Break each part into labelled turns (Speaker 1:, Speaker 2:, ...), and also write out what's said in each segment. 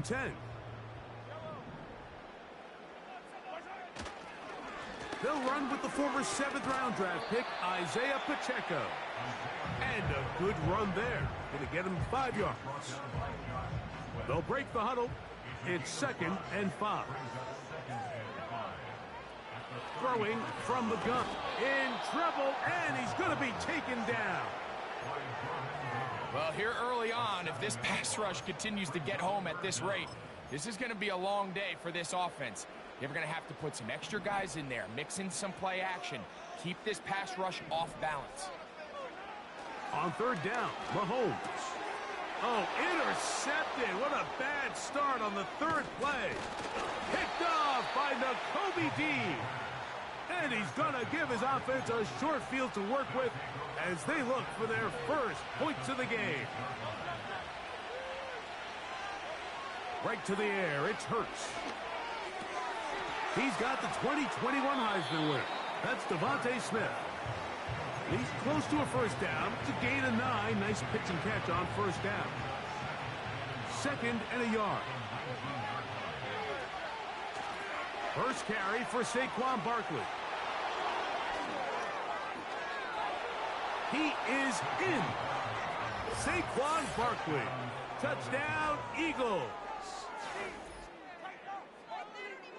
Speaker 1: 10. They'll run with the former 7th-round draft pick, Isaiah Pacheco. And a good run there. Going to get him 5 yards. They'll break the huddle. It's 2nd and 5. Throwing from the gun. In trouble, and he's going to be taken down.
Speaker 2: Well, here early on, if this pass rush continues to get home at this rate, this is going to be a long day for this offense. You're going to have to put some extra guys in there, mix in some play action, keep this pass rush off balance.
Speaker 1: On 3rd down, Mahomes. Oh, intercepted. What a bad start on the 3rd play. Picked off by Nakobe Dean. And he's going to give his offense a short field to work with as they look for their first points of the game. Right to the air, it's Hurts. He's got the 2021 Heisman winner. That's Devontae Smith. He's close to a first down. It's a gain of 9. Nice pitch and catch on first down. 2nd and a yard. First carry for Saquon Barkley. He is in. Saquon Barkley. Touchdown, Eagles.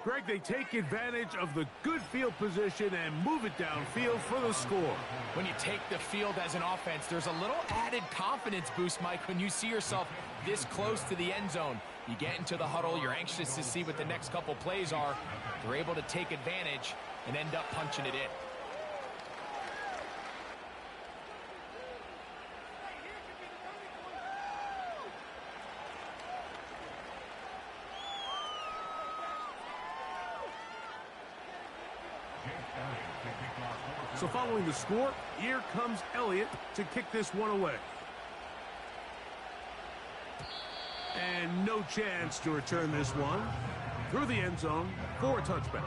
Speaker 1: Greg, they take advantage of the good field position and move it downfield for the score.
Speaker 2: When you take the field as an offense, there's a little added confidence boost, Mike, when you see yourself this close to the end zone. You get into the huddle, you're anxious to see what the next couple plays are. They're able to take advantage and end up punching it in.
Speaker 1: So following the score, here comes Elliott to kick this one away. And no chance to return this one through the end zone for a touchback.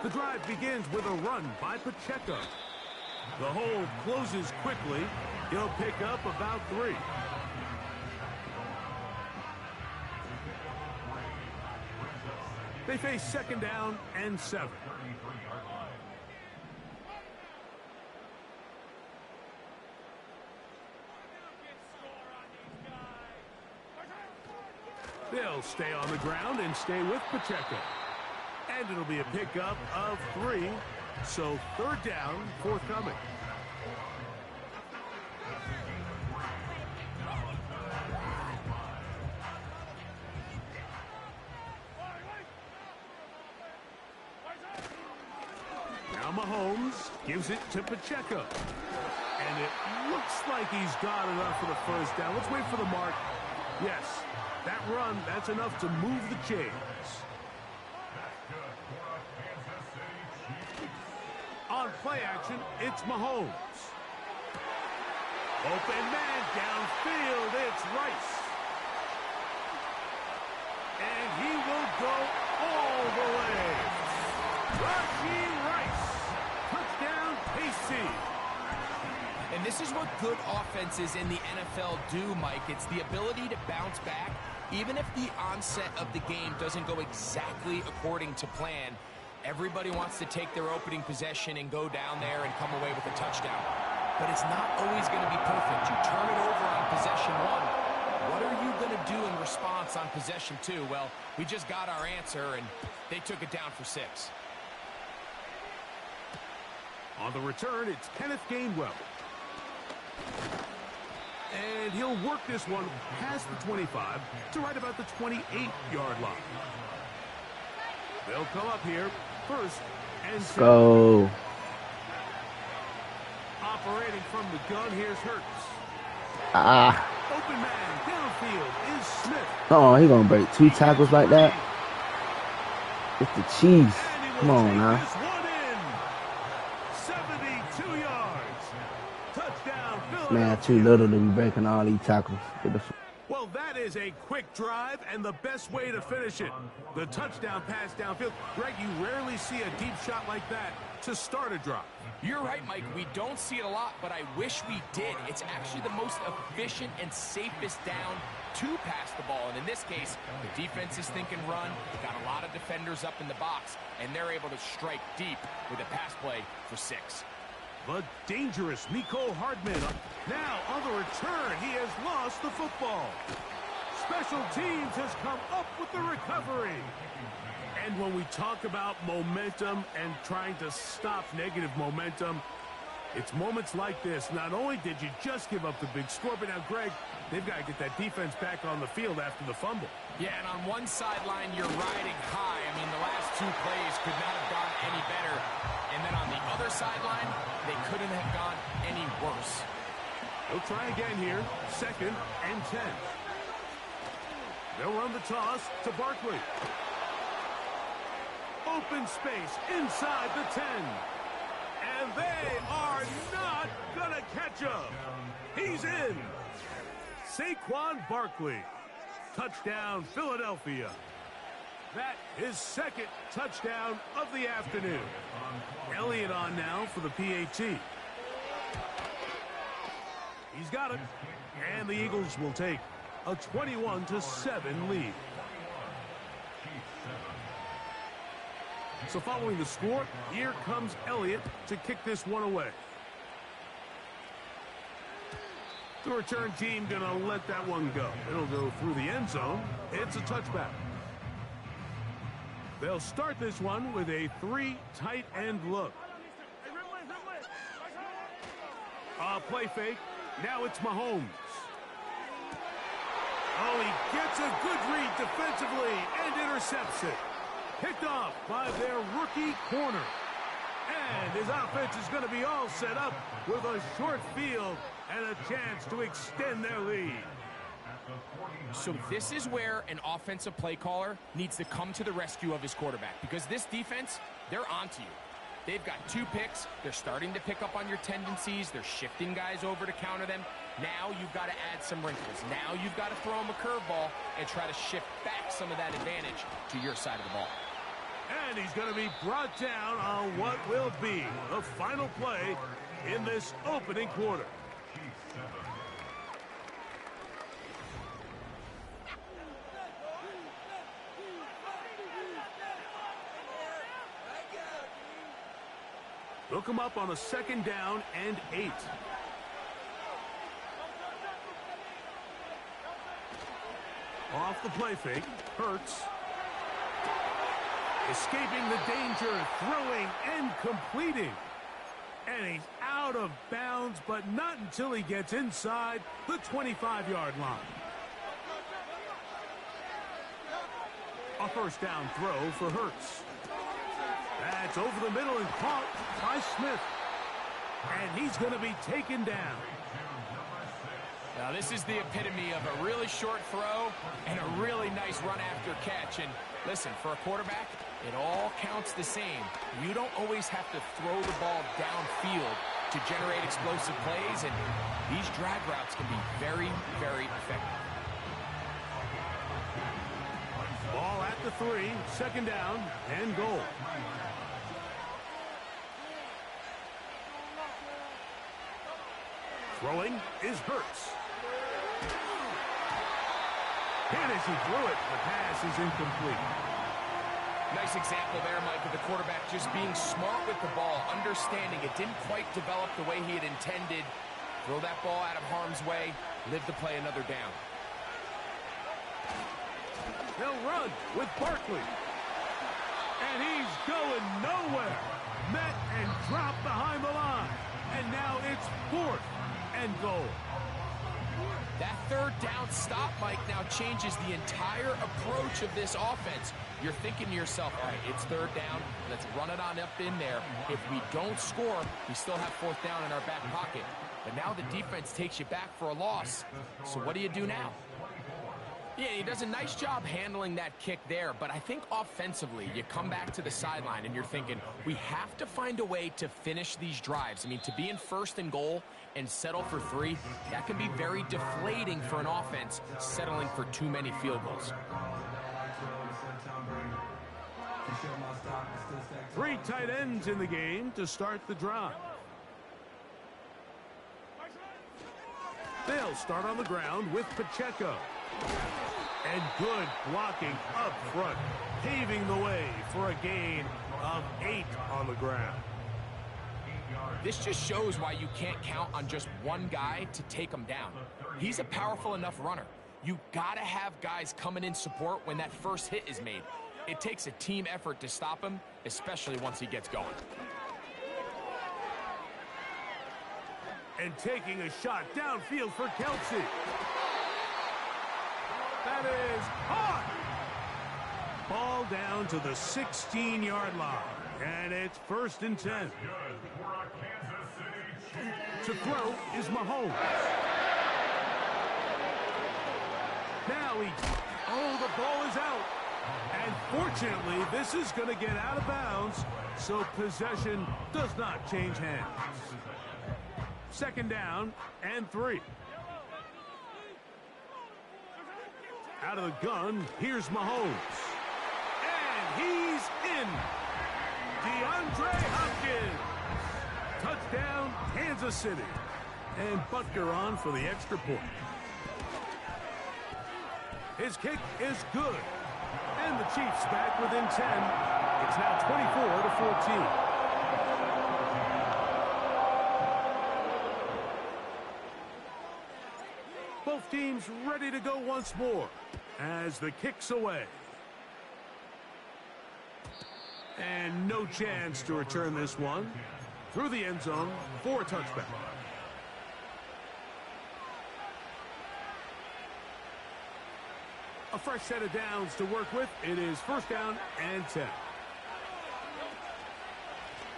Speaker 1: The drive begins with a run by Pacheco. The hold closes quickly. He'll pick up about 3. They face 2nd down and 7. They'll stay on the ground and stay with Pacheco. And it'll be a pickup of 3. So 3rd down, forthcoming. Now Mahomes gives it to Pacheco. And it looks like he's got enough for the first down. Let's wait for the mark. Yes, that run, that's enough to move the chains. On play action, it's Mahomes. Open man downfield, it's Rice. And he will go all the way. Rashee Rice. Touchdown, KC.
Speaker 2: And this is what good offenses in the NFL do, Mike. It's the ability to bounce back, even if the onset of the game doesn't go exactly according to plan. Everybody wants to take their opening possession and go down there and come away with a touchdown. But it's not always going to be perfect. You turn it over on possession 1. What are you going to do in response on possession 2? Well, we just got our answer, and they took it down for 6.
Speaker 1: On the return, it's Kenneth Gainwell. And he'll work this one past the 25 to right about the 28-yard line. They'll come up here. 1st and 7.
Speaker 3: Go.
Speaker 1: Operating from the gun, here's Hurts. Open man downfield is Smith.
Speaker 3: Oh, he gonna break 2 tackles like that. It's the Chiefs. Come on now.
Speaker 1: This one in. 72 yards. Touchdown, Philadelphia.
Speaker 3: Man, too little to be breaking all these tackles.
Speaker 1: Well, that is a quick drive and the best way to finish it. The touchdown pass downfield. Greg, you rarely see a deep shot like that to start a drive.
Speaker 2: You're right, Mike. We don't see it a lot, but I wish we did. It's actually the most efficient and safest down to pass the ball. And in this case, the defense is thinking run. Got a lot of defenders up in the box, and they're able to strike deep with a pass play for 6.
Speaker 1: The dangerous Miko Hardman. Now, on the return, he has lost the football. Special teams has come up with the recovery. And when we talk about momentum and trying to stop negative momentum, it's moments like this. Not only did you just give up the big score, but now, Greg, they've got to get that defense back on the field after the fumble.
Speaker 2: Yeah, and on one sideline, you're riding high. I mean, the last 2 plays could not have gone any better. And then on the other sideline, they couldn't have gone any worse.
Speaker 1: They'll try again here. 2nd and 10. They'll run the toss to Barkley. Open space inside the 10. And they are not going to catch him. He's in. Saquon Barkley. Touchdown, Philadelphia. That is 2nd touchdown of the afternoon. Elliott on now for the PAT. He's got it. And the Eagles will take a 21-7 lead. So following the score, here comes Elliott to kick this one away. The return team going to let that one go. It'll go through the end zone. It's a touchback. They'll start this one with a 3 tight end look. Play fake. Now it's Mahomes. Oh, he gets a good read defensively and intercepts it. Picked off by their rookie corner. And his offense is going to be all set up with a short field and a chance to extend their lead.
Speaker 2: So this is where an offensive play caller needs to come to the rescue of his quarterback, because this defense, they're onto you. They've got 2 picks. They're starting to pick up on your tendencies. They're shifting guys over to counter them. Now you've got to add some wrinkles. Now you've got to throw them a curveball and try to shift back some of that advantage to your side of the ball.
Speaker 1: And he's going to be brought down on what will be the final play in this opening quarter. Look him up on a 2nd down and 8. Off the play fake, Hurts. Escaping the danger, throwing and completing. And he's out of bounds, but not until he gets inside the 25-yard line. A 1st down throw for Hurts. That's over the middle and caught by Smith. And he's going to be taken down.
Speaker 2: Now this is the epitome of a really short throw and a really nice run after catch. And listen, for a quarterback, it all counts the same. You don't always have to throw the ball downfield to generate explosive plays, and these drag routes can be very, very effective.
Speaker 1: Ball at the 3, 2nd down and goal. Throwing is Hurts. Hit as he threw it. The pass is incomplete.
Speaker 2: Nice example there, Mike, of the quarterback just being smart with the ball, understanding it didn't quite develop the way he had intended. Throw that ball out of harm's way, live to play another down.
Speaker 1: They'll run with Barkley. And he's going nowhere. Met and dropped behind the line. And now it's 4th and goal.
Speaker 2: That 3rd down stop, Mike, now changes the entire approach of this offense. You're thinking to yourself, all right, it's 3rd down. Let's run it on up in there. If we don't score, we still have 4th down in our back pocket. But now the defense takes you back for a loss. So what do you do now? Yeah, he does a nice job handling that kick there, but I think offensively, you come back to the sideline and you're thinking, we have to find a way to finish these drives. I mean, to be in first and goal and settle for 3, that can be very deflating for an offense settling for too many field goals.
Speaker 1: 3 tight ends in the game to start the drive. They'll start on the ground with Pacheco. And good blocking up front, paving the way for a gain of 8 on the ground.
Speaker 2: This just shows why you can't count on just one guy to take him down. He's a powerful enough runner. You gotta have guys coming in support when that first hit is made. It takes a team effort to stop him, especially once he gets going.
Speaker 1: And taking a shot downfield for Kelsey. That is hot. Ball down to the 16-yard line. And it's 1st and 10. To throw is Mahomes. Now the ball is out. And fortunately, this is going to get out of bounds, so possession does not change hands. 2nd down and 3. Out of the gun, here's Mahomes. And he's in. DeAndre Hopkins. Touchdown, Kansas City. And Butker on for the extra point. His kick is good. And the Chiefs back within 10. It's now 24-14. Both teams ready to go once more as the kick's away. And no chance to return this one. Through the end zone for a touchback. A fresh set of downs to work with. It is 1st down and 10.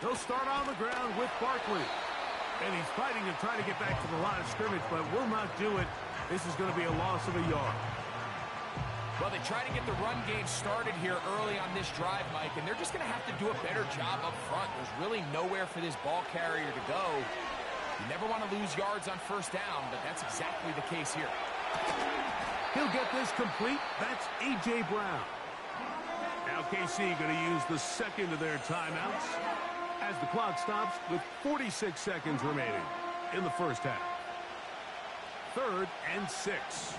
Speaker 1: They'll start on the ground with Barkley. And he's fighting and trying to get back to the line of scrimmage, but will not do it. This is going to be a loss of a yard.
Speaker 2: Well, they try to get the run game started here early on this drive, Mike, and they're just going to have to do a better job up front. There's really nowhere for this ball carrier to go. You never want to lose yards on 1st down, but that's exactly the case here.
Speaker 1: He'll get this complete. That's A.J. Brown. Now KC going to use the 2nd of their timeouts as the clock stops with 46 seconds remaining in the 1st half. 3rd and 6.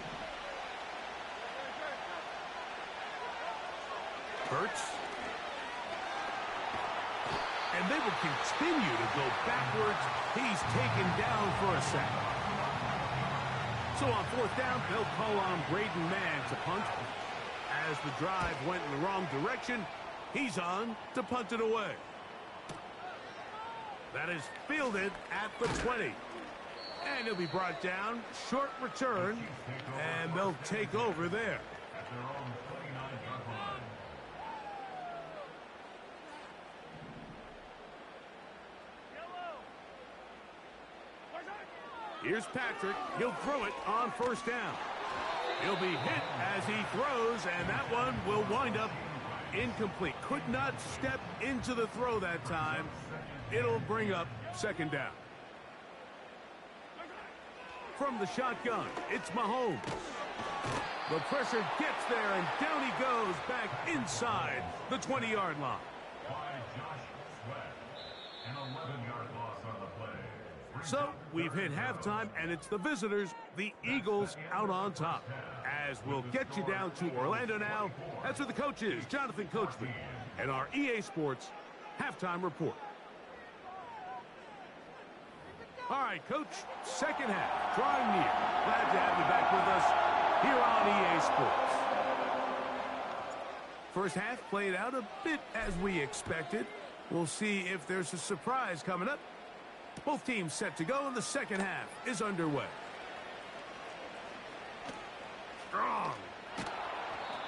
Speaker 1: Hurts. And they will continue to go backwards. He's taken down for a sack. So on 4th down, they'll call on Braden Mann to punt. As the drive went in the wrong direction, he's on to punt it away. That is fielded at the 20. And he'll be brought down. Short return. And they'll take over there. Here's Patrick. He'll throw it on 1st down. He'll be hit as he throws, and that one will wind up incomplete. Could not step into the throw that time. It'll bring up 2nd down. From the shotgun, it's Mahomes. The pressure gets there, and down he goes back inside the 20-yard line. So we've hit halftime, and it's the visitors, the Eagles, out on top. As we'll get you down to Orlando now. That's where the coach is, Jonathan Coachman, and our EA Sports halftime report. All right, Coach, 2nd half, drawing near. Glad to have you back with us here on EA Sports. 1st half played out a bit as we expected. We'll see if there's a surprise coming up. Both teams set to go, and the 2nd half is underway. Strong.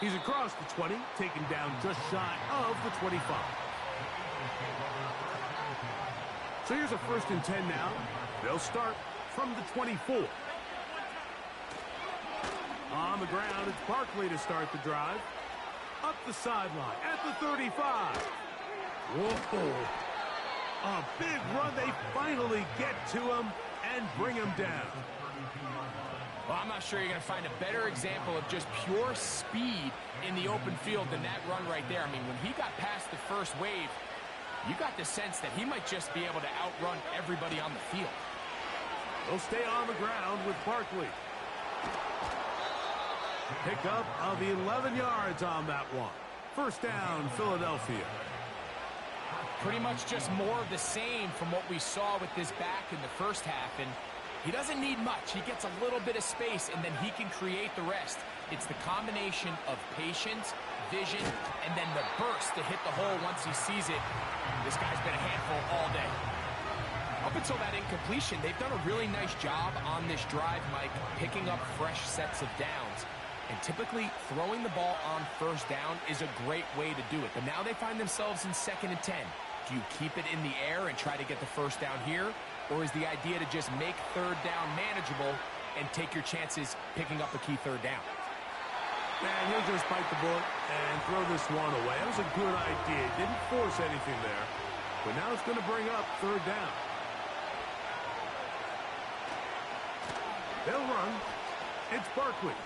Speaker 1: He's across the 20, taken down just shy of the 25. So here's a 1st and 10 now. They'll start from the 24. On the ground, it's Barkley to start the drive. Up the sideline at the 35. Whoa. A big run. They finally get to him and bring him down.
Speaker 2: Well, I'm not sure you're going to find a better example of just pure speed in the open field than that run right there. I mean, when he got past the first wave, you got the sense that he might just be able to outrun everybody on the field.
Speaker 1: They'll stay on the ground with Barkley. Pickup of 11 yards on that one. First down, Philadelphia.
Speaker 2: Pretty much just more of the same from what we saw with this back in the first half. And he doesn't need much. He gets a little bit of space, and then he can create the rest. It's the combination of patience, vision, and then the burst to hit the hole once he sees it. This guy's been a handful all day. Up until that incompletion, they've done a really nice job on this drive, Mike, picking up fresh sets of downs. And typically, throwing the ball on first down is a great way to do it. But now they find themselves in 2nd and 10. Do you keep it in the air and try to get the first down here? Or is the idea to just make 3rd down manageable and take your chances picking up a key 3rd down?
Speaker 1: And he'll just bite the bullet and throw this one away. That was a good idea. Didn't force anything there. But now it's going to bring up 3rd down. They'll run. It's Barkley.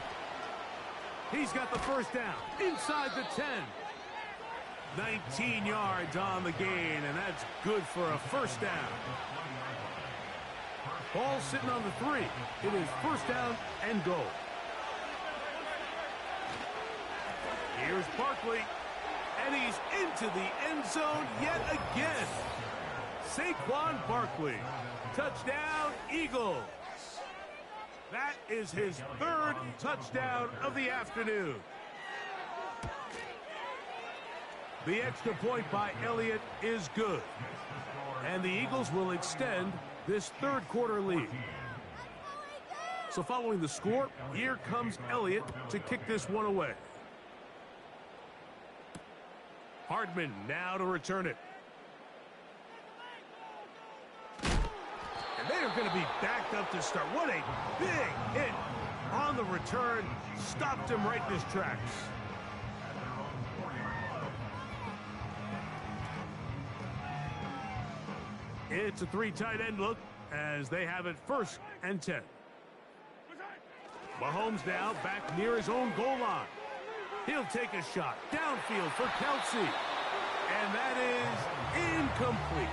Speaker 1: He's got the first down inside the 10. 19 yards on the gain, and that's good for a first down. Ball sitting on the 3. It is first down and goal. Here's Barkley, and he's into the end zone yet again. Saquon Barkley, touchdown Eagles. That is his 3rd touchdown of the afternoon. The extra point by Elliott is good. And the Eagles will extend this 3rd quarter lead. So following the score, here comes Elliott to kick this one away. Hardman now to return it. And they are going to be backed up to start. What a big hit on the return. Stopped him right in his tracks. It's a 3 tight end look as they have it 1st and 10. Mahomes now back near his own goal line. He'll take a shot downfield for Kelsey. And that is incomplete.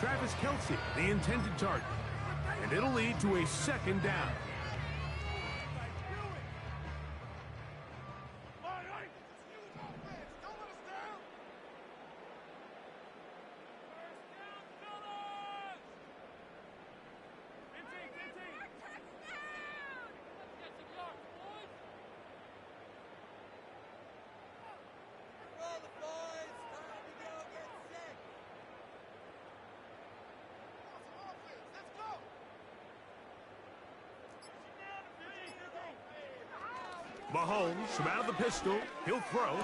Speaker 1: Travis Kelsey, the intended target. And it'll lead to a 2nd down. Mahomes from out of the pistol. He'll throw.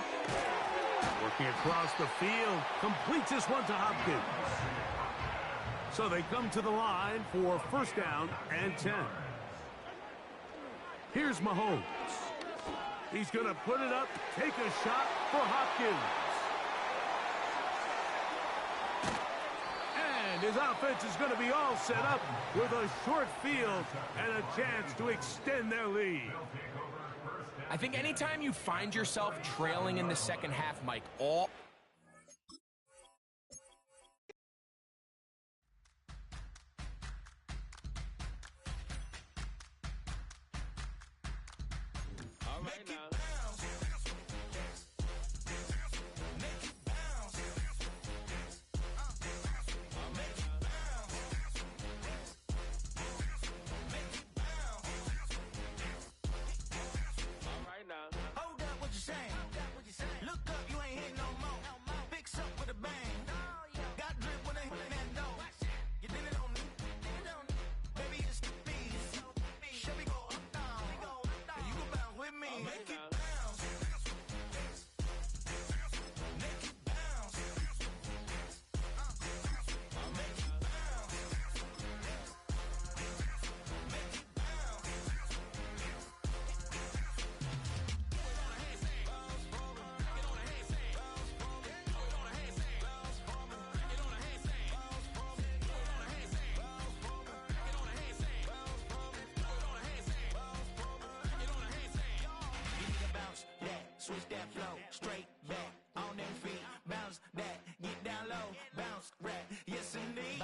Speaker 1: Working across the field. Completes this one to Hopkins. So they come to the line for first down and 10. Here's Mahomes. He's going to put it up, take a shot for Hopkins. And his offense is going to be all set up with a short field and a chance to extend their lead.
Speaker 2: I think anytime you find yourself trailing in the second half, Mike, all
Speaker 4: right now. Hold up, what you saying? Look up, you ain't hitting no more.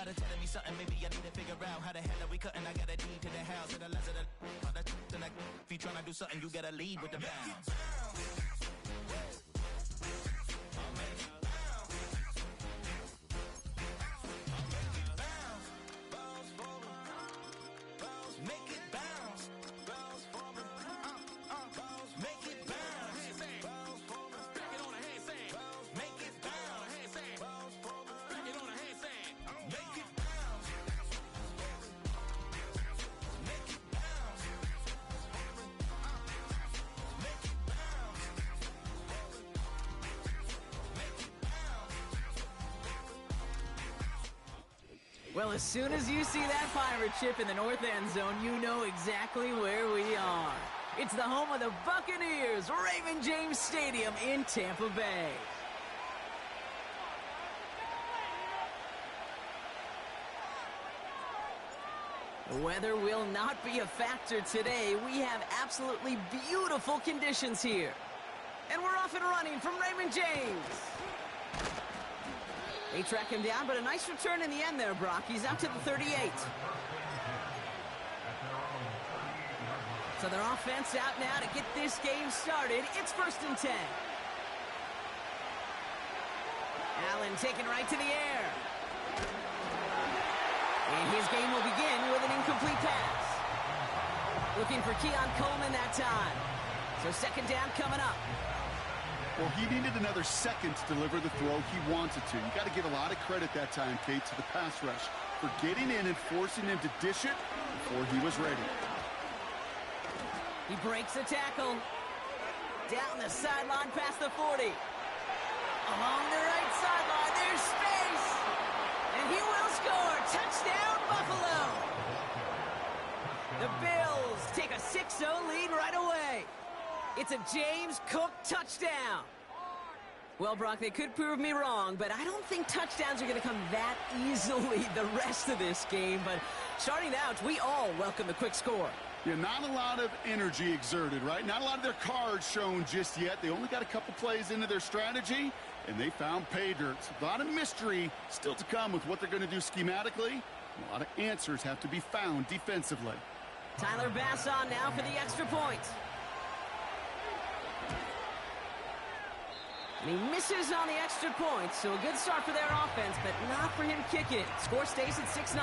Speaker 5: started telling me something, maybe I need to figure out how the hell are we cutting. I got a deed to the house, to the last of the if you tryna do something, you gotta lead with the bounce. Make it bounce, bounce for me. Make it bounce, bounce for me. Back it on a handstand. Make it bounce, handstand. Bounce for me. Back it on a handstand. Make it bounce. Make it bounce. Make it bounce. Make it bounce.
Speaker 6: Well, as soon as you see that pirate ship in the north end zone, you know exactly where we are. It's the home of the Buccaneers, Raymond James Stadium in Tampa Bay. The weather will not be a factor today. We have absolutely beautiful conditions here. And we're off and running from Raymond James. They track him down, but a nice return in the end there, Brock. He's out to the 38. So their offense out now to get this game started. It's 1st and 10. Allen taken right to the air. And his game will begin with an incomplete pass. Looking for Keon Coleman that time. So 2nd down coming up.
Speaker 7: Well, he needed another second to deliver the throw he wanted to. You got to give a lot of credit that time, Kate, to the pass rush for getting in and forcing him to dish it before he was ready.
Speaker 6: He breaks the tackle. Down the sideline past the 40. Along the right sideline, there's space. And he will score. Touchdown, Buffalo. The Bills take a 6-0 lead right away. It's a James Cook touchdown. Well, Brock, they could prove me wrong, but I don't think touchdowns are going to come that easily the rest of this game. But starting out, we all welcome the quick score.
Speaker 7: Yeah, not a lot of energy exerted, right? Not a lot of their cards shown just yet. They only got a couple plays into their strategy, and they found pay dirt. A lot of mystery still to come with what they're going to do schematically. A lot of answers have to be found defensively.
Speaker 6: Tyler Bass on now for the extra point. And he misses on the extra point, so a good start for their offense, but not for him kicking it. Score stays at 6-0.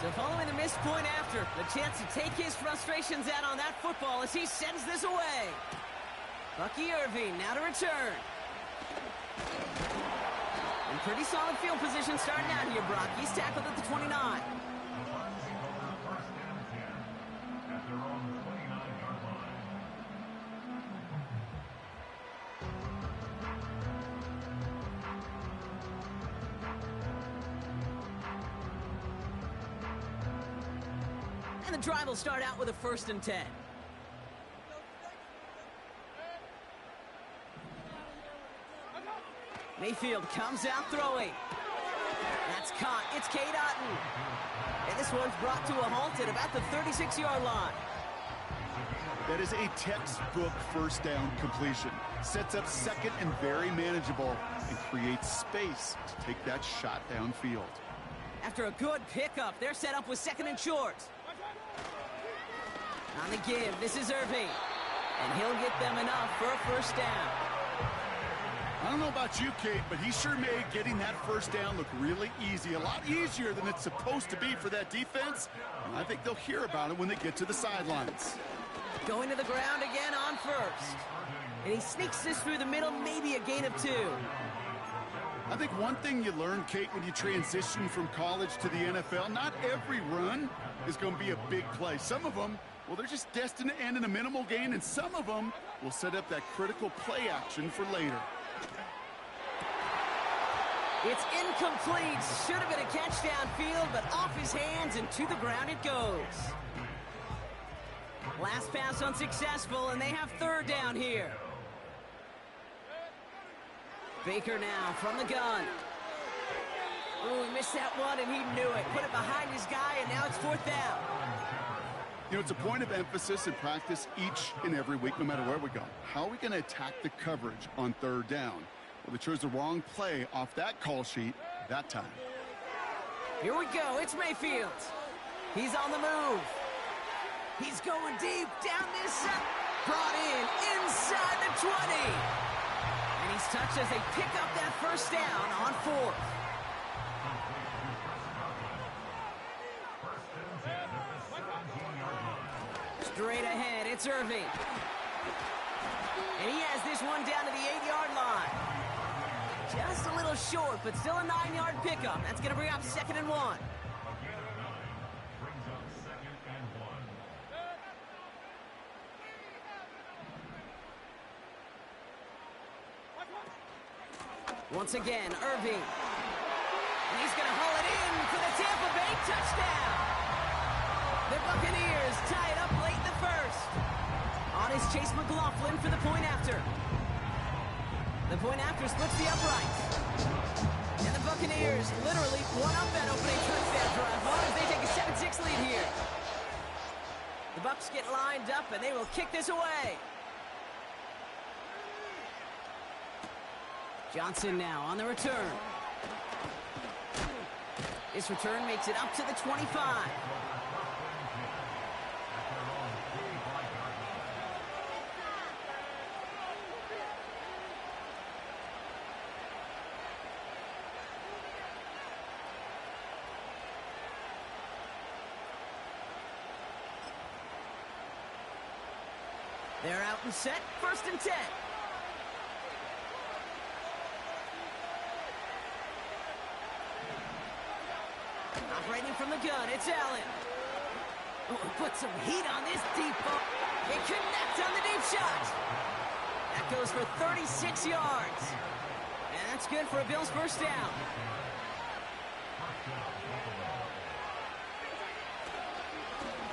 Speaker 6: So following the missed point after, the chance to take his frustrations out on that football as he sends this away. Bucky Irving now to return. And pretty solid field position starting out here, Brock. He's tackled at the 29. And the drive will start out with a 1st and 10. Mayfield comes out throwing. That's caught. It's Cade Otton. And this one's brought to a halt at about the 36-yard line.
Speaker 7: That is a textbook 1st down completion. Sets up 2nd and very manageable and creates space to take that shot downfield.
Speaker 6: After a good pickup, they're set up with 2nd and short. On the give, this is Irving. And he'll get them enough for a 1st down.
Speaker 7: I don't know about you, Kate, but he sure made getting that 1st down look really easy. A lot easier than it's supposed to be for that defense. And I think they'll hear about it when they get to the sidelines.
Speaker 6: Going to the ground again on 1st. And he sneaks this through the middle, maybe a gain of 2.
Speaker 7: I think one thing you learn, Kate, when you transition from college to the NFL, not every run is going to be a big play. Some of them, well, they're just destined to end in a minimal gain, and some of them will set up that critical play action for later.
Speaker 6: It's incomplete. Should have been a catch downfield, but off his hands and to the ground it goes. Last pass unsuccessful, and they have 3rd down here. Baker now from the gun. Ooh, he missed that one, and he knew it. Put it behind his guy, and now it's 4th down.
Speaker 7: You know, it's a point of emphasis in practice each and every week, no matter where we go. How are we going to attack the coverage on 3rd down? Well, they chose the wrong play off that call sheet that time.
Speaker 6: Here we go. It's Mayfield. He's on the move. He's going deep down this side. Brought in inside the 20. And he's touched as they pick up that first down on 4th. Straight ahead, it's Irving. And he has this one down to the 8-yard line. Just a little short, but still a 9-yard pickup. That's going to bring up 2nd and 1. Once again, Irving. And he's going to haul it in for the Tampa Bay touchdown. The Buccaneers tie it up late in the first. On is Chase McLaughlin for the point after. The point after splits the uprights. And the Buccaneers literally won up that opening touchdown drive. As they take a 7-6 lead here. The Bucs get lined up and they will kick this away. Johnson now on the return. This return makes it up to the 25. They're out and set, 1st and 10. Operating from the gun, it's Allen. Oh, put some heat on this deep ball. It connects on the deep shot. That goes for 36 yards. And that's good for a Bills first down.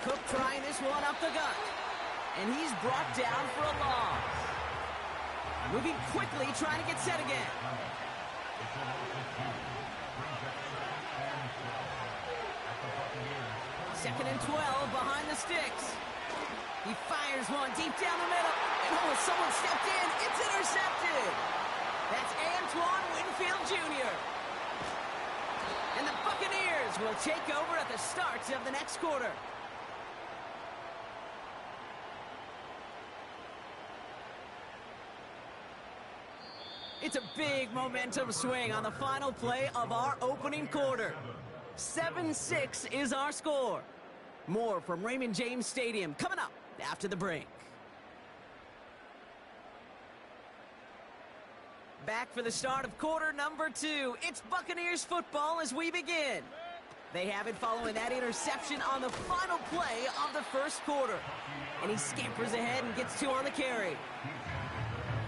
Speaker 6: Cook trying this one up the gut. And he's brought down for a loss. Moving quickly, trying to get set again. Second and 12 behind the sticks. He fires one deep down the middle. And oh, someone stepped in. It's intercepted. That's Antoine Winfield Jr. And the Buccaneers will take over at the start of the next quarter. It's a big momentum swing on the final play of our opening quarter. 7-6 is our score. More from Raymond James Stadium coming up after the break. Back for the start of quarter number 2. It's Buccaneers football as we begin. They have it following that interception on the final play of the first quarter. And he scampers ahead and gets 2 on the carry.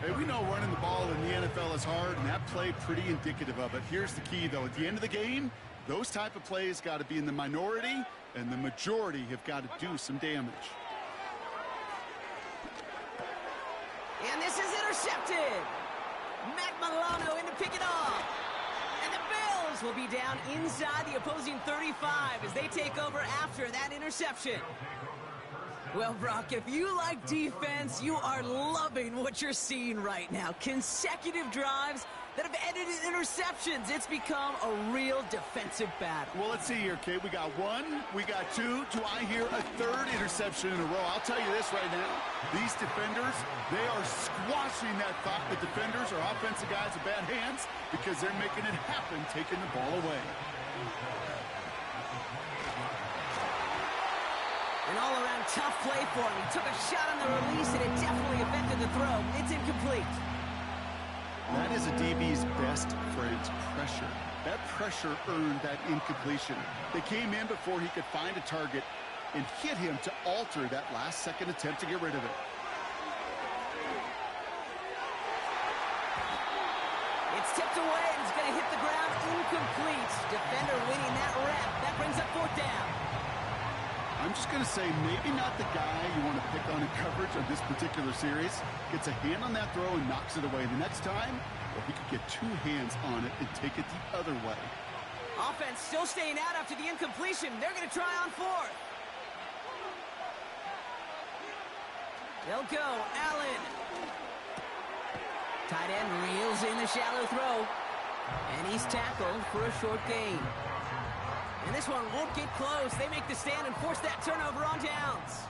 Speaker 7: Hey, we know running the ball in the NFL is hard, and that play pretty indicative of it. Here's the key, though. At the end of the game, those type of plays got to be in the minority, and the majority have got to do some damage.
Speaker 6: And this is intercepted. Matt Milano in to pick it off. And the Bills will be down inside the opposing 35 as they take over after that interception. Well, Brock, if you like defense, you are loving what you're seeing right now. Consecutive drives that have ended in interceptions. It's become a real defensive battle.
Speaker 7: Well, let's see here, Kate. We got 1, we got 2. Do I hear a 3rd interception in a row? I'll tell you this right now. These defenders, they are squashing that thought that defenders or offensive guys have bad hands because they're making it happen, taking the ball away.
Speaker 6: An all-around tough play for him. He took a shot on the release, and it definitely affected the throw. It's incomplete.
Speaker 7: That is a DB's best friend, pressure. That pressure earned that incompletion. They came in before he could find a target and hit him to alter that last-second attempt to get rid of it.
Speaker 6: It's tipped away, and it's going to hit the ground incomplete. Defender winning that rep. That brings up 4th down.
Speaker 7: I'm just going to say maybe not the guy you want to pick on in coverage of this particular series. Gets a hand on that throw and knocks it away. The next time, well, he could get 2 hands on it and take it the other way.
Speaker 6: Offense still staying out after the incompletion. They're going to try on 4th. They'll go. Allen. Tight end reels in the shallow throw. And he's tackled for a short gain. And this one won't get close. They make the stand and force that turnover on downs.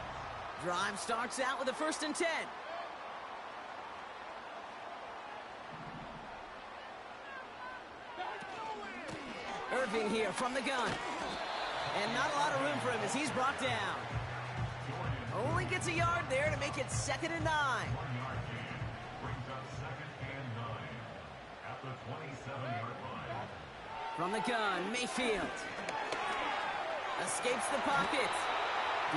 Speaker 6: Drive starts out with a 1st and 10. Irving here from the gun. And not a lot of room for him as he's brought down. Only gets a yard there to make it 2nd and 9. From the gun, Mayfield. Escapes the pocket.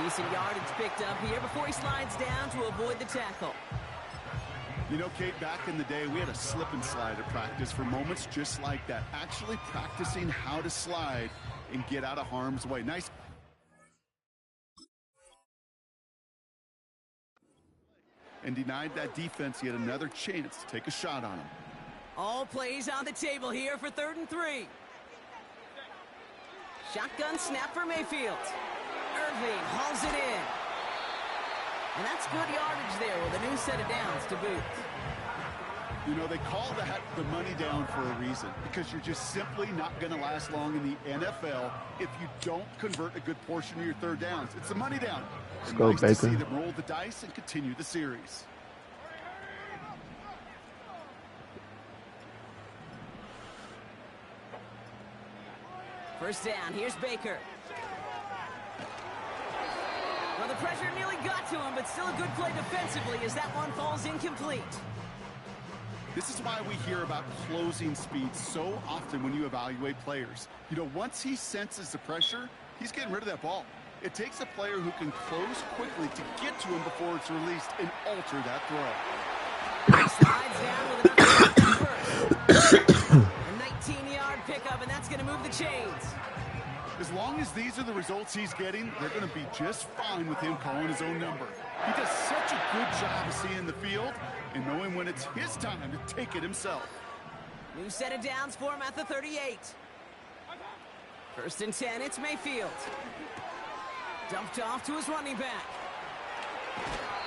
Speaker 6: Decent yardage picked up here before he slides down to avoid the tackle.
Speaker 7: You know, Kate, back in the day, we had a slip and slide at practice for moments just like that. Actually practicing how to slide and get out of harm's way. Nice. And denied that defense yet another chance to take a shot on him.
Speaker 6: All plays on the table here for 3rd and 3. Shotgun snap for Mayfield. Irving hauls it in. And that's good yardage there with a new set of downs to boot.
Speaker 7: You know, they call that the money down for a reason, because you're just simply not going to last long in the NFL if you don't convert a good portion of your 3rd downs. It's the money down.
Speaker 3: Let's go,
Speaker 7: nice
Speaker 3: Baker.
Speaker 7: to see them roll the dice and continue the series.
Speaker 6: First down, here's Baker. Well, the pressure nearly got to him, but still a good play defensively as that one falls incomplete.
Speaker 7: This is why we hear about closing speed so often when you evaluate players. You know, once he senses the pressure, he's getting rid of that ball. It takes a player who can close quickly to get to him before it's released and alter that throw.
Speaker 6: He slides down with enough first. A 19-yard pickup, and that's going to move the chains.
Speaker 7: As long as these are the results he's getting, they're going to be just fine with him calling his own number. He does such a good job of seeing the field and knowing when it's his time to take it himself.
Speaker 6: New set of downs for him at the 38. 1st and 10, it's Mayfield. Dumped off to his running back.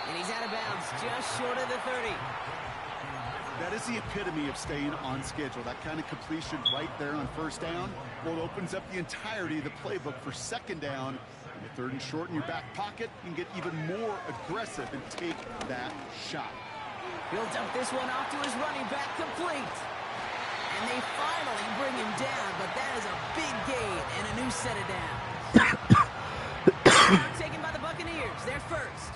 Speaker 6: And he's out of bounds just short of the 30.
Speaker 7: That is the epitome of staying on schedule. That kind of completion right there on 1st down, well, it opens up the entirety of the playbook for 2nd down. And the 3rd and short in your back pocket, you can get even more aggressive and take that shot.
Speaker 6: He'll dump this one off to his running back, complete. And they finally bring him down, but that is a big gain and a new set of downs. Taken by the Buccaneers, they're first.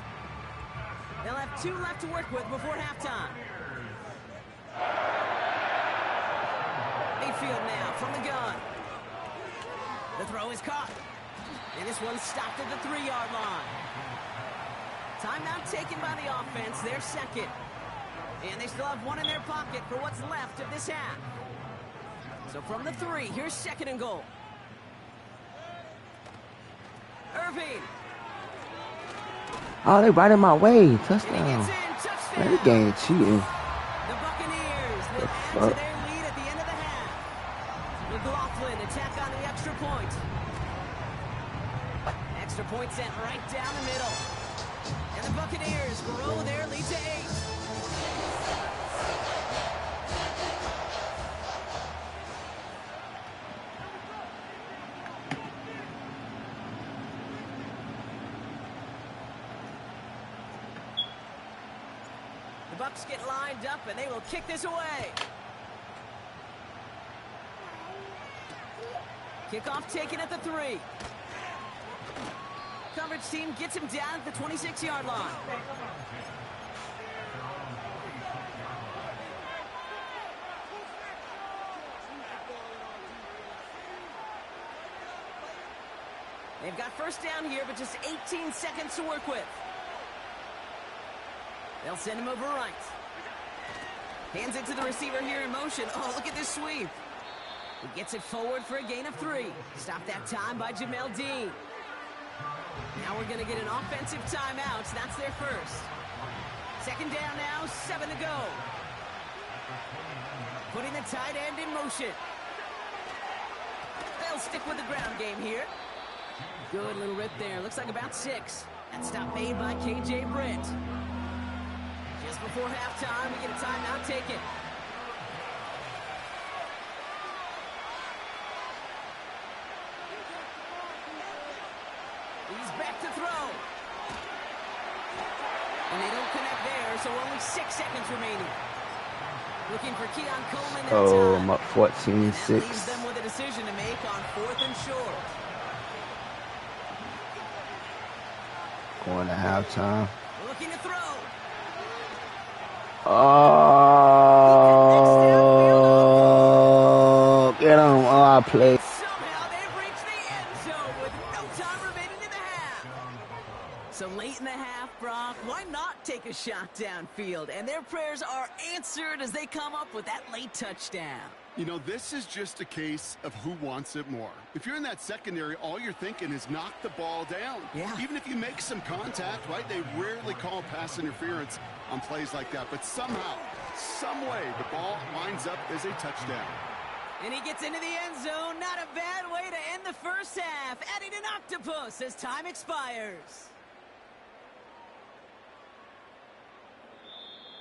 Speaker 6: They'll have 2 left to work with before halftime. Mayfield now from the gun. The throw is caught. And this one's stopped at the 3-yard line. Timeout taken by the offense, their 2nd. And they still have 1 in their pocket for what's left of this half. So from the 3, here's 2nd and goal. Irving.
Speaker 3: Oh, they right in my way.
Speaker 6: And he
Speaker 3: Touchdown.
Speaker 6: gets in, touchdown.
Speaker 3: Man, this game cheating.
Speaker 6: The Buccaneers will add
Speaker 3: fuck?
Speaker 6: to their lead at the end of the half. McLaughlin attack on the extra point. Extra point sent right down the middle. And the Buccaneers grow their lead to 8. The Bucs get lined up, and they will kick this away. Kickoff taken at the 3. Coverage team gets him down at the 26-yard line. They've got first down here, but just 18 seconds to work with. They'll send him over right. Hands it to the receiver here in motion. Oh, look at this sweep. He gets it forward for a gain of 3. Stopped that time by Jamel Dean. Now we're going to get an offensive timeout. That's their first. 2nd down now, 7 to go. Putting the tight end in motion. They'll stick with the ground game here. Good little rip there. Looks like about 6. That stop made by KJ Britt. Just before halftime, we get a timeout taken. to throw. And they don't connect there, so only 6 seconds remaining. Looking for Keon Coleman that
Speaker 3: Oh,
Speaker 6: time.
Speaker 3: I'm up
Speaker 6: That
Speaker 3: 14-6.
Speaker 6: leaves them with a decision to make on 4th and short.
Speaker 3: Going to halftime.
Speaker 6: Looking to throw.
Speaker 3: Oh, get him. Oh, I played.
Speaker 6: Somehow they've reached the end zone with no time remaining in the half. So late in the half, Brock, why not take a shot downfield? And their prayers are answered as they come up with that late touchdown.
Speaker 7: You know, this is just a case of who wants it more. If you're in that secondary, all you're thinking is knock the ball down.
Speaker 6: Yeah.
Speaker 7: Even if you make some contact, right? They rarely call pass interference on plays like that. But somehow, some way, the ball winds up as a touchdown.
Speaker 6: And he gets into the end zone. Not a bad way to end the first half. Adding an octopus as time expires.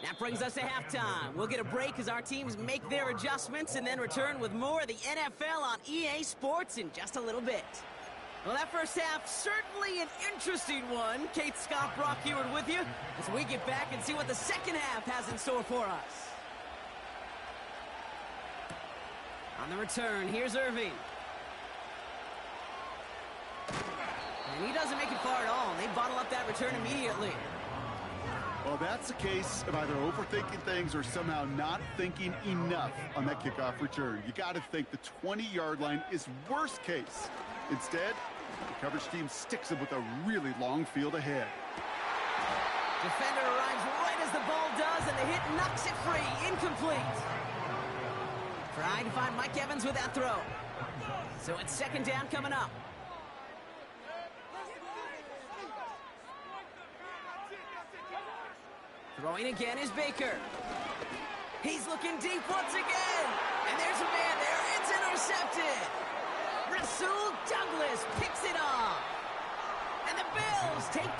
Speaker 6: That brings us to halftime. We'll get a break as our teams make their adjustments and then return with more of the NFL on EA Sports in just a little bit. Well, that first half, certainly an interesting one. Kate, Scott, Brock Heward with you as we get back and see what the second half has in store for us. On the return, here's Irving. And he doesn't make it far at all. They bottle up that return immediately.
Speaker 7: Well, that's a case of either overthinking things or somehow not thinking enough on that kickoff return. You got to think the 20-yard line is worst case. Instead, the coverage team sticks them with a really long field ahead.
Speaker 6: Defender arrives right as the ball does, and the hit knocks it free. Incomplete. Trying to find Mike Evans with that throw. So it's second down coming up. Throwing again is Baker. He's looking deep once again. And there's a man there. It's intercepted. Rasul Douglas picks it off. And the Bills take possession.